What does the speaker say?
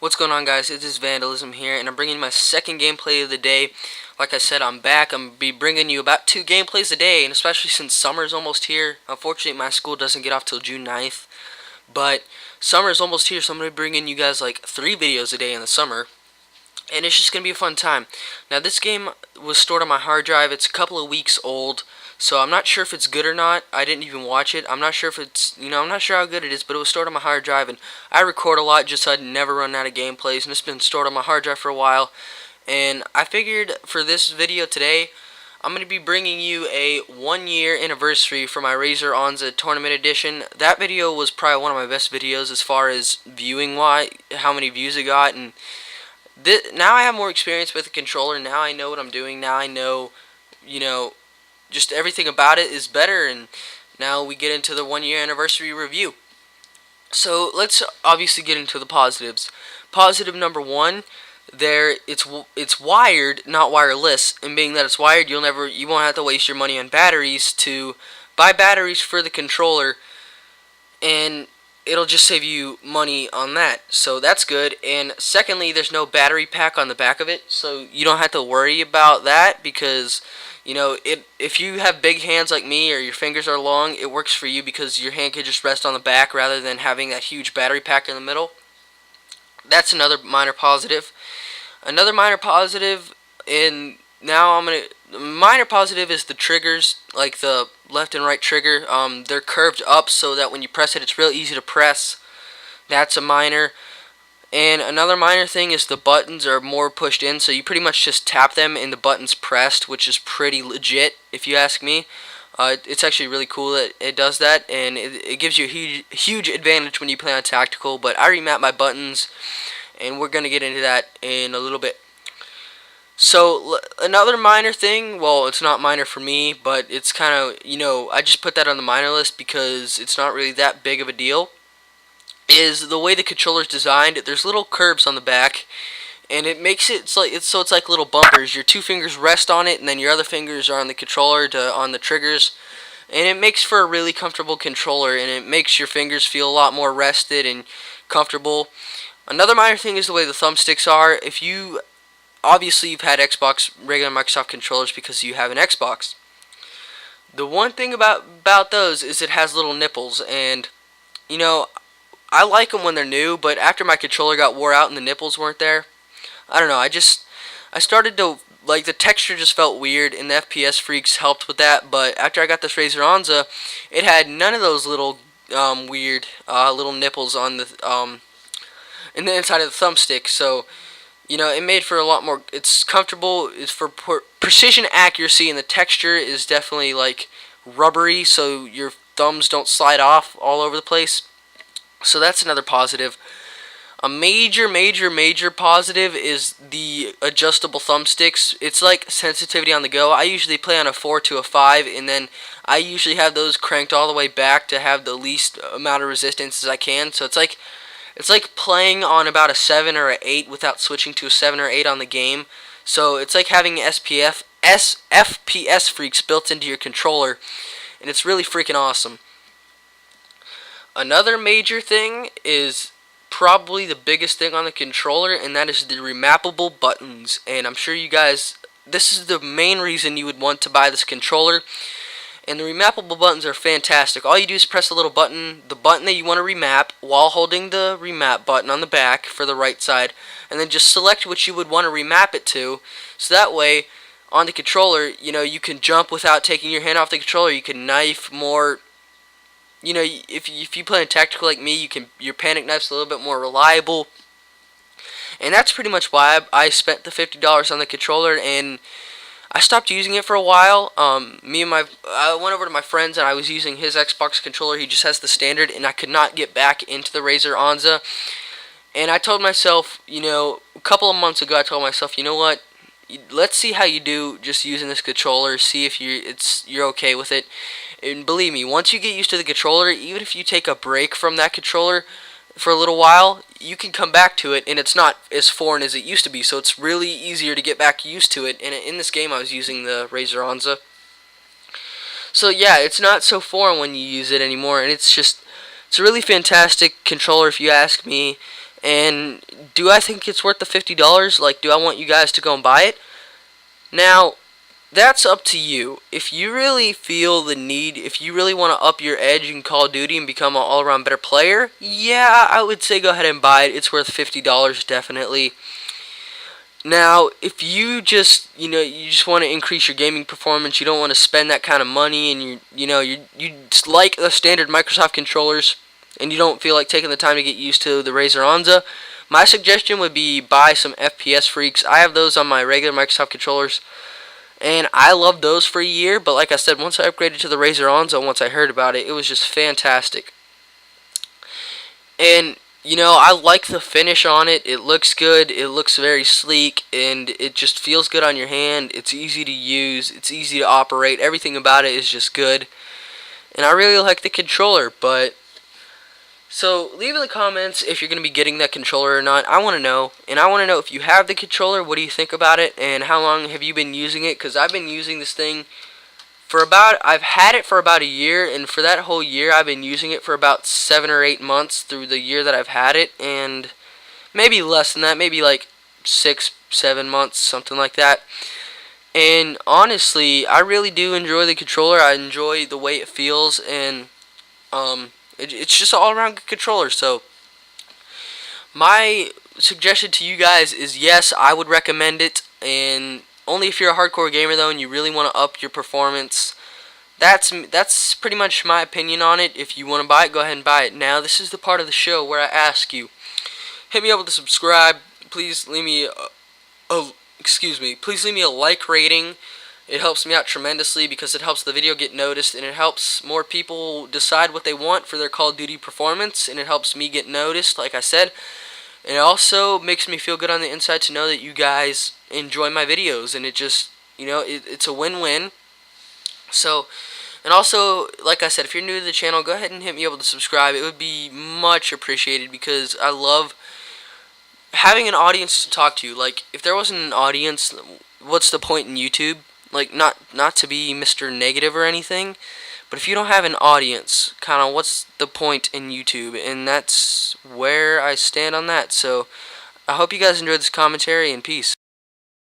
What's going on, guys? It is Vandalism here, and I'm bringing my second gameplay of the day. Like I said, I'm back. I'm be bringing you about 2 gameplays a day, and especially since summer is almost here. Unfortunately, my school doesn't get off till June 9th, but summer is almost here, so I'm going to be bringing you guys like 3 videos a day in the summer, and it's just going to be a fun time. Now, this game was stored on my hard drive. It's a couple of weeks old, so I'm not sure if it's good or not. I didn't even watch it. I'm not sure if it's, I'm not sure how good it is, but it was stored on my hard drive, and I record a lot just so I'd never run out of gameplays, and it's been stored on my hard drive for a while. And I figured for this video today, I'm going to be bringing you a 1-year anniversary for my Razer Onza Tournament Edition. That video was probably one of my best videos as far as viewing-wise, how many views it got, and now I have more experience with the controller. Now I know what I'm doing. Now I know, just everything about it is better, and now we get into the 1-year anniversary review. So let's obviously get into the positives. Positive number 1, it's wired, not wireless, and being that it's wired, you won't have to waste your money on batteries to buy batteries for the controller, and it'll just save you money on that. So that's good. And secondly, there's no battery pack on the back of it, so you don't have to worry about that because if you have big hands like me or your fingers are long, it works for you because your hand can just rest on the back rather than having that huge battery pack in the middle. That's another minor positive. Another minor positive, minor positive is the triggers, like the left and right trigger. They're curved up so that when you press it, it's real easy to press. That's a minor. And another minor thing is the buttons are more pushed in, so you pretty much just tap them and the button's pressed, which is pretty legit, if you ask me. It's actually really cool that it does that, and it gives you a huge advantage when you play on tactical. But I remap my buttons, and we're going to get into that in a little bit. So another minor thing, well, it's not minor for me, but it's kind of, I just put that on the minor list because it's not really that big of a deal, is the way the controller's designed. There's little curbs on the back, and it makes it so it's like little bumpers. Your 2 fingers rest on it, and then your other fingers are on the controller on the triggers, and it makes for a really comfortable controller, and it makes your fingers feel a lot more rested and comfortable. Another minor thing is the way the thumbsticks are. Obviously you've had regular Microsoft controllers because you have an Xbox. The one thing about those is it has little nipples, and I like them when they're new, but after my controller got wore out and the nipples weren't there, I don't know, I started to, the texture just felt weird, and the FPS freaks helped with that. But after I got this Razer Onza, it had none of those little weird little nipples on the in the inside of the thumbstick, so it made for a lot more. It's comfortable. It's for precision accuracy, and the texture is definitely like rubbery, so your thumbs don't slide off all over the place. So that's another positive. A major positive is the adjustable thumbsticks. It's like sensitivity on the go. I usually play on a 4 to a 5, and then I usually have those cranked all the way back to have the least amount of resistance as I can. So it's like playing on about a 7 or an 8 without switching to a 7 or 8 on the game. So it's like having FPS freaks built into your controller, and it's really freaking awesome. Another major thing is probably the biggest thing on the controller, and that is the remappable buttons. And I'm sure you guys, this is the main reason you would want to buy this controller. And the remappable buttons are fantastic. All you do is press the little button, the button that you want to remap, while holding the remap button on the back for the right side, and then just select what you would want to remap it to. So that way, on the controller, you can jump without taking your hand off the controller. You can knife more. If you play in tactical like me, your panic knife's a little bit more reliable. And that's pretty much why I spent the $50 on the controller, and I stopped using it for a while. I went over to my friend's, and I was using his Xbox controller. He just has the standard, and I could not get back into the Razer Onza. And I told myself, a couple of months ago, I told myself, you know what? Let's see how you do just using this controller. See if you're okay with it. And believe me, once you get used to the controller, even if you take a break from that controller for a little while, you can come back to it, and it's not as foreign as it used to be, so it's really easier to get back used to it. And in this game, I was using the Razer Onza, so yeah, it's not so foreign when you use it anymore, and it's a really fantastic controller if you ask me. And do I think it's worth the $50? Like, do I want you guys to go and buy it? Now, that's up to you. If you really feel the need, if you really want to up your edge in Call of Duty and become an all-around better player, yeah, I would say go ahead and buy it. It's worth $50 definitely. Now, if you just, you just want to increase your gaming performance, you don't want to spend that kind of money, and you just like the standard Microsoft controllers, and you don't feel like taking the time to get used to the Razer Onza, my suggestion would be buy some FPS Freaks. I have those on my regular Microsoft controllers, and I loved those for a year, but like I said, once I upgraded to the Razer Onza, once I heard about it, it was just fantastic. And I like the finish on it. It looks good. It looks very sleek, and it just feels good on your hand. It's easy to use. It's easy to operate. Everything about it is just good. And I really like the controller, but so leave in the comments if you're going to be getting that controller or not. I want to know. And I want to know if you have the controller, what do you think about it, and how long have you been using it? Because I've been using this thing I've had it for about a year, and for that whole year I've been using it for about 7 or 8 months through the year that I've had it, and maybe less than that, maybe like 6, 7 months, something like that. And honestly, I really do enjoy the controller. I enjoy the way it feels, and it's just an all-around good controller. So my suggestion to you guys is, yes, I would recommend it, and only if you're a hardcore gamer though and you really want to up your performance. That's pretty much my opinion on it. If you want to buy it, go ahead and buy it. Now, this is the part of the show where I ask you, hit me up with a subscribe. Please leave me please leave me a like rating. It helps me out tremendously because it helps the video get noticed, and it helps more people decide what they want for their Call of Duty performance, and it helps me get noticed, like I said. And it also makes me feel good on the inside to know that you guys enjoy my videos, and it just, it's a win-win. So, and also, like I said, if you're new to the channel, go ahead and hit me up with a subscribe. It would be much appreciated because I love having an audience to talk to. Like, if there wasn't an audience, what's the point in YouTube? Like, not to be Mr. Negative or anything, but if you don't have an audience, kind of what's the point in YouTube? And that's where I stand on that. So I hope you guys enjoyed this commentary, and peace.